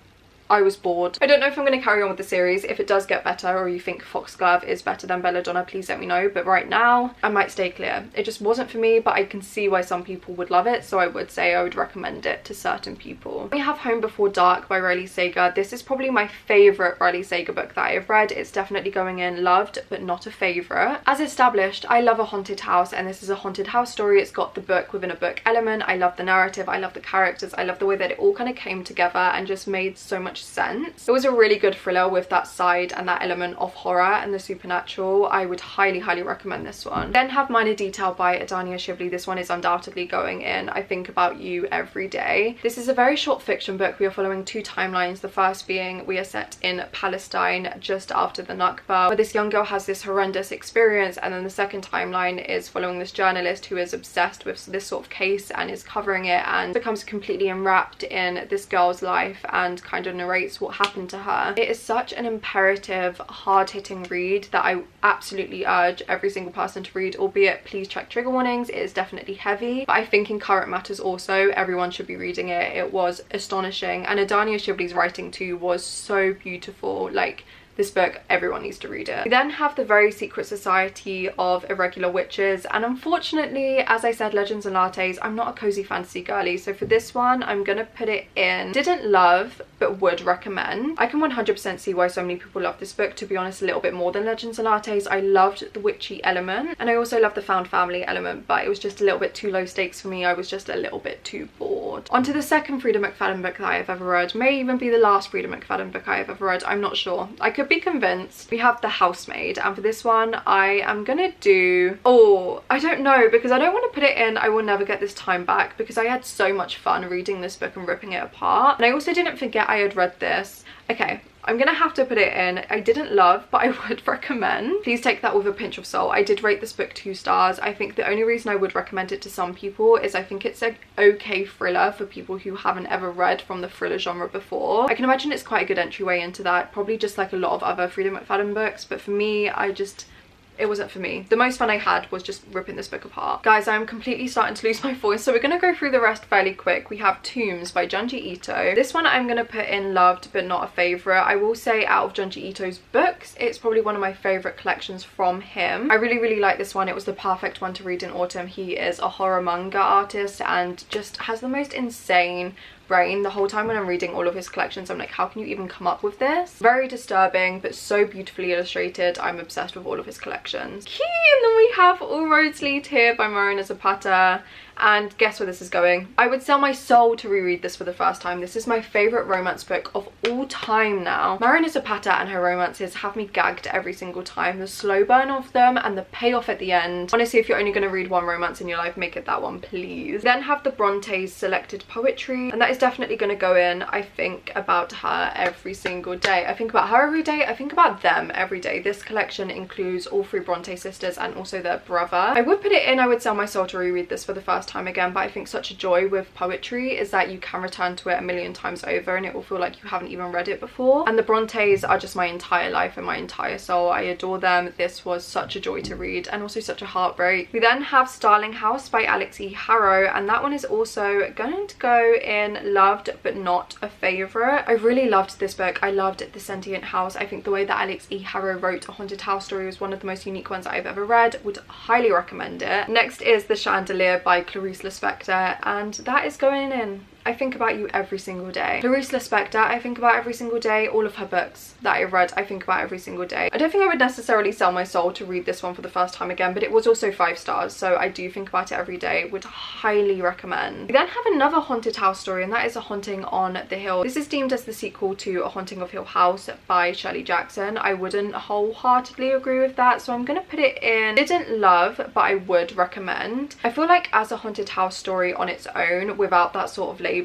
I was bored. I don't know if I'm going to carry on with the series. If it does get better, or you think Foxglove is better than Belladonna, please let me know. But right now, I might stay clear. It just wasn't for me, but I can see why some people would love it. So I would say I would recommend it to certain people. We have Home Before Dark by Riley Sager. This is probably my favourite Riley Sager book that I have read. It's definitely going in loved, but not a favourite. As established, I love a haunted house, and this is a haunted house story. It's got the book within a book element. I love the narrative. I love the characters. I love the way that it all kind of came together and just made so much much sense. It was a really good thriller with that side and that element of horror and the supernatural. I would highly recommend this one. Then have Minor Detail by Adania Shively. This one is undoubtedly going in I Think About You every day. This is a very short fiction book. We are following two timelines. The first being we are set in Palestine just after the Nakba, where this young girl has this horrendous experience, and then the second timeline is following this journalist who is obsessed with this sort of case and is covering it and becomes completely enwrapped in this girl's life and kind of narrates what happened to her. It is such an imperative, hard-hitting read that I absolutely urge every single person to read, albeit please check trigger warnings. It is definitely heavy, but I think in current matters also everyone should be reading it. It was astonishing, and Adania Shively's writing too was so beautiful. Like, this book, everyone needs to read it. We then have The Very Secret Society of Irregular Witches, and unfortunately, as I said, Legends and Lattes, I'm not a cozy fantasy girly, so for this one I'm gonna put it in didn't love but would recommend. I can 100% see why so many people love this book, to be honest, a little bit more than Legends and Lattes. I loved the witchy element, and I also loved the found family element, but it was just a little bit too low stakes for me. I was just a little bit too bored. On to the second Frida McFadden book that I have ever read, may even be the last Frida McFadden book I have ever read, I'm not sure. I could be convinced. We have The Housemaid, and for this one I am gonna do, oh, I don't know, because I don't want to put it in I Will Never Get This Time Back, because I had so much fun reading this book and ripping it apart, and I also didn't forget I had read this. Okay, I'm gonna have to put it in I didn't love but I would recommend. Please take that with a pinch of salt. I did rate this book 2 stars. I think the only reason I would recommend it to some people is I think it's an okay thriller for people who haven't ever read from the thriller genre before. I can imagine it's quite a good entryway into that, probably just like a lot of other Frida McFadden books, but for me, it wasn't for me. The most fun I had was just ripping this book apart. Guys, I'm completely starting to lose my voice, so we're gonna go through the rest fairly quick. We have Tombs by Junji Ito. This one I'm gonna put in loved but not a favourite. I will say out of Junji Ito's books, it's probably one of my favourite collections from him. I really like this one. It was the perfect one to read in autumn. He is a horror manga artist and just has the most insane brain. The whole time when I'm reading all of his collections, I'm like, how can you even come up with this? Very disturbing but so beautifully illustrated. I'm obsessed with all of his collections. And then we have All Roads Lead Here by Marina Zapata, and guess where this is going? I would sell my soul to reread this for the first time. This is my favourite romance book of all time now. Marina Zapata and her romances have me gagged every single time. The slow burn of them and the payoff at the end. Honestly, if you're only going to read one romance in your life, make it that one, please. Then have the Bronte's selected poetry, and that is definitely going to go in. I think about her every single day. I think about her every day. I think about them every day. This collection includes all 3 Bronte sisters and also their brother. I would put it in I would sell my soul to reread this for the first time again, but I think such a joy with poetry is that you can return to it a million times over and it will feel like you haven't even read it before. And the Brontes are just my entire life and my entire soul. I adore them. This was such a joy to read and also such a heartbreak. We then have Starling House by Alex E. Harrow, and that one is also going to go in loved but not a favourite. I really loved this book. I loved The Sentient House. I think the way that Alex E. Harrow wrote a haunted house story was one of the most unique ones I've ever read. Would highly recommend it. Next is The Chandelier by Clarice Lispector, and that is going in I think about you every single day. Clarice Lispector, I think about every single day. All of her books that I've read, I think about every single day. I don't think I would necessarily sell my soul to read this one for the first time again, but it was also 5 stars, so I do think about it every day. Would highly recommend. We then have another haunted house story, and that is A Haunting on the Hill. This is deemed as the sequel to A Haunting of Hill House by Shirley Jackson. I wouldn't wholeheartedly agree with that, so I'm gonna put it in didn't love, but I would recommend. I feel like as a haunted house story on its own, without that sort of label,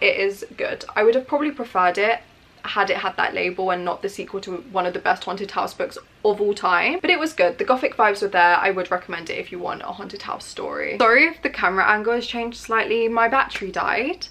it is good. I would have probably preferred it had it had that label and not the sequel to one of the best haunted house books of all time, but it was good. The gothic vibes were there. I would recommend it if you want a haunted house story. Sorry if the camera angle has changed slightly. My battery died.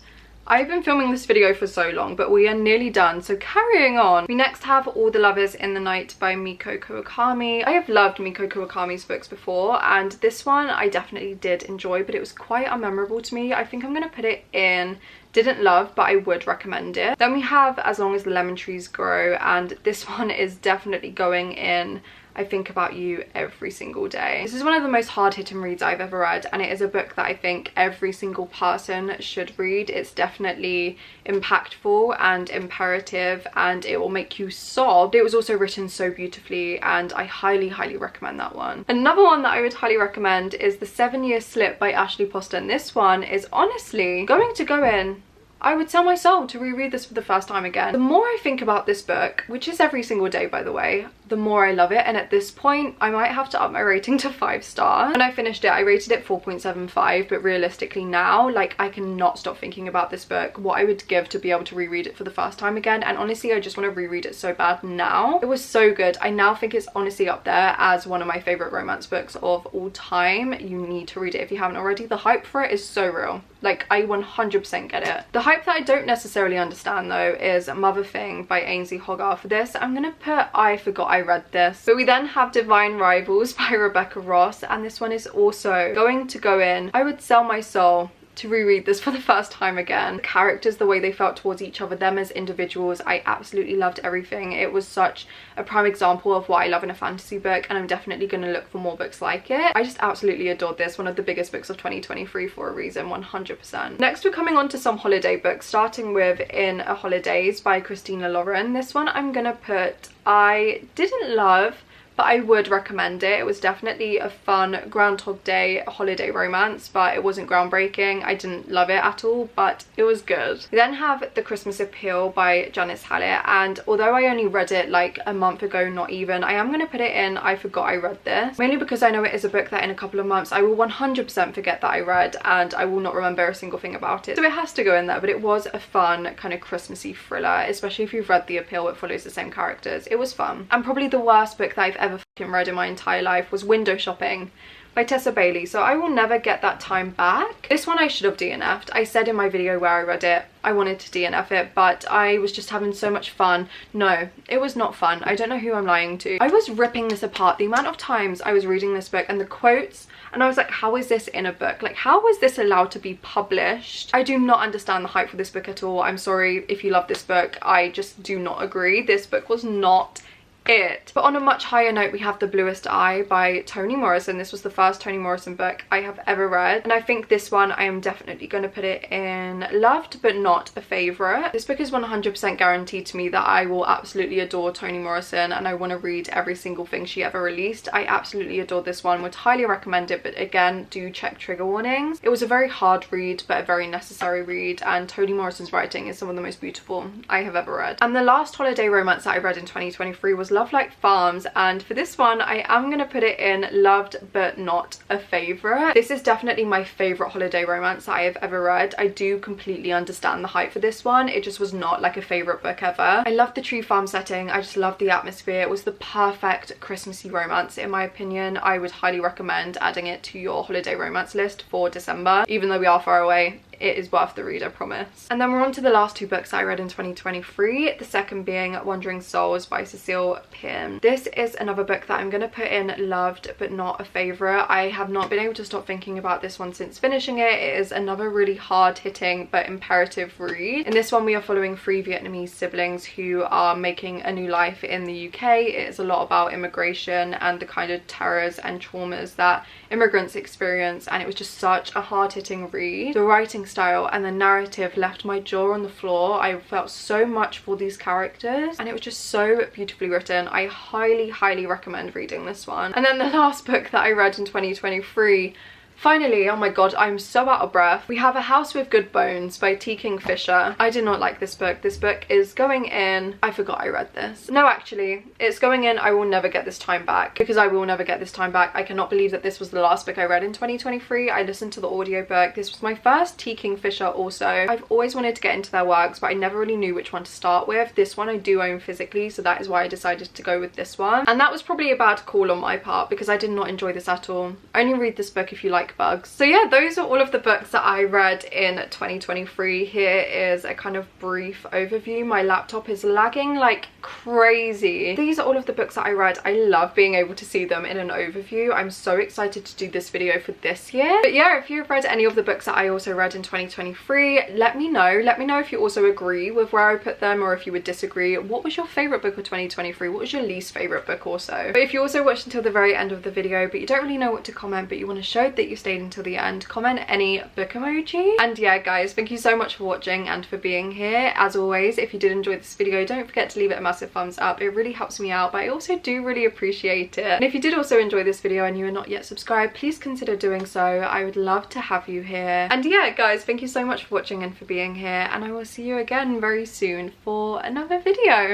I've been filming this video for so long, but we are nearly done, so carrying on. We next have All the Lovers in the Night by Miko Kawakami. I have loved Miko Kawakami's books before, and this one I definitely did enjoy, but it was quite unmemorable to me. I think I'm gonna put it in didn't love, but I would recommend it. Then we have As Long as the Lemon Trees Grow, and this one is definitely going in I think about you every single day. This is one of the most hard-hitting reads I've ever read, and it is a book that I think every single person should read. It's definitely impactful and imperative, and it will make you sob. It was also written so beautifully, and I highly recommend that one. Another one that I would highly recommend is The 7 Year Slip by Ashley Poston. This one is honestly going to go in I would sell my soul to reread this for the first time again. The more I think about this book, which is every single day by the way, the more I love it, and at this point I might have to up my rating to 5 stars. When I finished it I rated it 4.75, but realistically now, like, I cannot stop thinking about this book, what I would give to be able to reread it for the first time again, and honestly I just want to reread it so bad now. It was so good. I now think it's honestly up there as one of my favourite romance books of all time. You need to read it if you haven't already. The hype for it is so real. Like, I 100% get it. The hype that I don't necessarily understand though is Mother Thing by Ainsley Hogarth. For this I'm gonna put I Forgot I Read This. But we then have Divine Rivals by Rebecca Ross, and this one is also going to go in I would sell my soul to reread this for the first time again. The characters, the way they felt towards each other, them as individuals, I absolutely loved everything. It was such a prime example of what I love in a fantasy book, and I'm definitely going to look for more books like it. I just absolutely adored this. One of the biggest books of 2023 for a reason, 100%. Next we're coming on to some holiday books, starting with In a Holidays by Christina Lauren. This one I'm gonna put I didn't love, but I would recommend it. It was definitely a fun Groundhog Day holiday romance, but it wasn't groundbreaking. I didn't love it at all, but it was good. We then have The Christmas Appeal by Janice Hallett, and although I only read it like a month ago, not even, I am going to put it in I Forgot I Read This, mainly because I know it is a book that in a couple of months I will 100% forget that I read, and I will not remember a single thing about it. So it has to go in there, but it was a fun kind of Christmassy thriller, especially if you've read The Appeal. It follows the same characters. It was fun. And probably the worst book that I've ever read in my entire life was Window Shopping by Tessa Bailey, so I will never get that time back. This one I should have DNF'd. I said in my video where I read it I wanted to DNF it, but I was just having so much fun. No, it was not fun. I don't know who I'm lying to. I was ripping this apart. The amount of times I was reading this book and the quotes, and I was like, how is this in a book? Like, how was this allowed to be published? I do not understand the hype for this book at all. I'm sorry if you love this book. I just do not agree. This book was not it. But on a much higher note, we have The Bluest Eye by Toni Morrison. This was the first Toni Morrison book I have ever read, and I think this one I am definitely going to put it in loved but not a favourite. This book is 100% guaranteed to me that I will absolutely adore Toni Morrison, and I want to read every single thing she ever released. I absolutely adore this one, would highly recommend it, but again, do check trigger warnings. It was a very hard read but a very necessary read, and Toni Morrison's writing is some of the most beautiful I have ever read. And the last holiday romance that I read in 2023 was Love Like Farms, and for this one I am going to put it in loved but not a favourite. This is definitely my favourite holiday romance that I have ever read. I do completely understand the hype for this one. It just was not like a favourite book ever. I love the tree farm setting. I just love the atmosphere. It was the perfect Christmassy romance in my opinion. I would highly recommend adding it to your holiday romance list for December. Even though we are far away, it is worth the read, I promise. And then we're on to the last 2 books I read in 2023, the second being Wandering Souls by Cecile Pym. This is another book that I'm going to put in loved but not a favourite. I have not been able to stop thinking about this one since finishing it. It is another really hard-hitting but imperative read. In this one we are following 3 Vietnamese siblings who are making a new life in the UK. It is a lot about immigration and the kind of terrors and traumas that immigrants experience, and it was just such a hard-hitting read. The writing style and the narrative left my jaw on the floor. I felt so much for these characters, and it was just so beautifully written. I highly recommend reading this one. And then the last book that I read in 2023, finally, oh my god, I'm so out of breath. We have A House with Good Bones by T. Kingfisher. I did not like this book. This book is going in I Forgot I Read This. No, actually, it's going in I Will Never Get This Time Back, because I will never get this time back. I cannot believe that this was the last book I read in 2023. I listened to the audiobook. This was my first T. Kingfisher also. I've always wanted to get into their works, but I never really knew which one to start with. This one I do own physically, so that is why I decided to go with this one. And that was probably a bad call on my part, because I did not enjoy this at all. Only read this book if you like bugs. So yeah, those are all of the books that I read in 2023. Here is a kind of brief overview. My laptop is lagging like crazy. These are all of the books that I read. I love being able to see them in an overview. I'm so excited to do this video for this year. But yeah, if you've read any of the books that I also read in 2023, let me know. Let me know if you also agree with where I put them, or if you would disagree. What was your favourite book of 2023? What was your least favourite book also? But if you also watched until the very end of the video but you don't really know what to comment, but you want to show that you you stayed until the end. Comment any book emoji. And yeah guys, thank you so much for watching and for being here. As always, if you did enjoy this video, don't forget to leave it a massive thumbs up. It really helps me out, but I also do really appreciate it. And if you did also enjoy this video and you are not yet subscribed, please consider doing so. I would love to have you here. And yeah guys, thank you so much for watching and for being here, and I will see you again very soon for another video.